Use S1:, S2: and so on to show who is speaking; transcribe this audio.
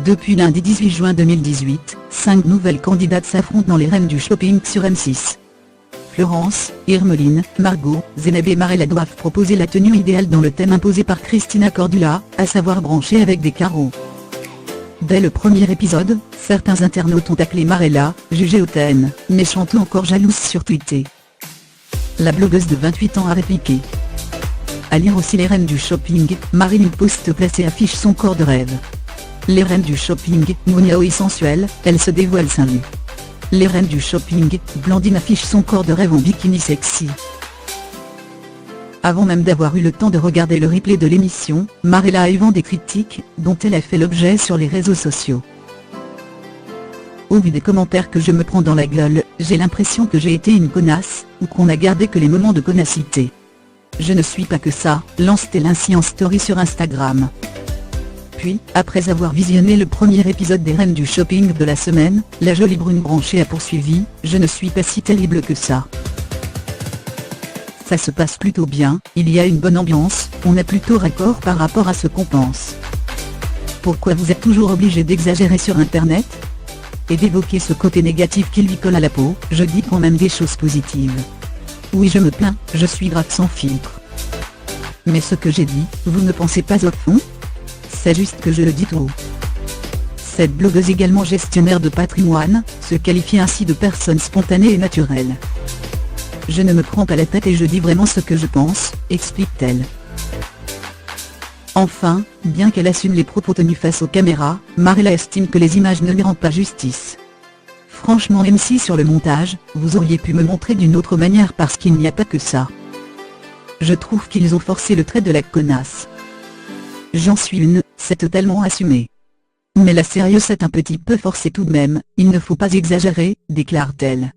S1: Depuis lundi 18 juin 2018, 5 nouvelles candidates s'affrontent dans les reines du shopping sur M6. Florence, Irmeline, Margot, Zénab et Marella doivent proposer la tenue idéale dans le thème imposé par Christina Cordula, à savoir branché avec des carreaux. Dès le premier épisode, certains internautes ont appelé Marella, jugée hautaine, méchante ou encore jalouse sur Twitter. La blogueuse de 28 ans a répliqué. À lire aussi les reines du shopping, Marine poste placée affiche son corps de rêve. Les reines du shopping, Mouniao est sensuelle, elle se dévoile seins nus. Les reines du shopping, Blandine affiche son corps de rêve en bikini sexy. Avant même d'avoir eu le temps de regarder le replay de l'émission, Marella a éventé des critiques, dont elle a fait l'objet sur les réseaux sociaux. Au vu des commentaires que je me prends dans la gueule, j'ai l'impression que j'ai été une connasse, ou qu'on a gardé que les moments de connassité. Je ne suis pas que ça, lance-t-elle ainsi en story sur Instagram. Puis, après avoir visionné le premier épisode des reines du shopping de la semaine, la jolie brune branchée a poursuivi, je ne suis pas si terrible que ça. Ça se passe plutôt bien, il y a une bonne ambiance, on est plutôt raccord par rapport à ce qu'on pense. Pourquoi vous êtes toujours obligé d'exagérer sur internet ? Et d'évoquer ce côté négatif qui lui colle à la peau, je dis quand même des choses positives. Oui, je me plains, je suis grave sans filtre. Mais ce que j'ai dit, vous ne pensez pas au fond ? C'est juste que je le dis tout haut. Cette blogueuse également gestionnaire de patrimoine, se qualifie ainsi de personne spontanée et naturelle. Je ne me prends pas la tête et je dis vraiment ce que je pense, explique-t-elle. Enfin, bien qu'elle assume les propos tenus face aux caméras, Marella estime que les images ne lui rendent pas justice. Franchement, même si sur le montage, vous auriez pu me montrer d'une autre manière parce qu'il n'y a pas que ça. Je trouve qu'ils ont forcé le trait de la connasse. J'en suis une, c'est totalement assumé. Mais la sérieuse est un petit peu forcée tout de même, il ne faut pas exagérer, déclare-t-elle.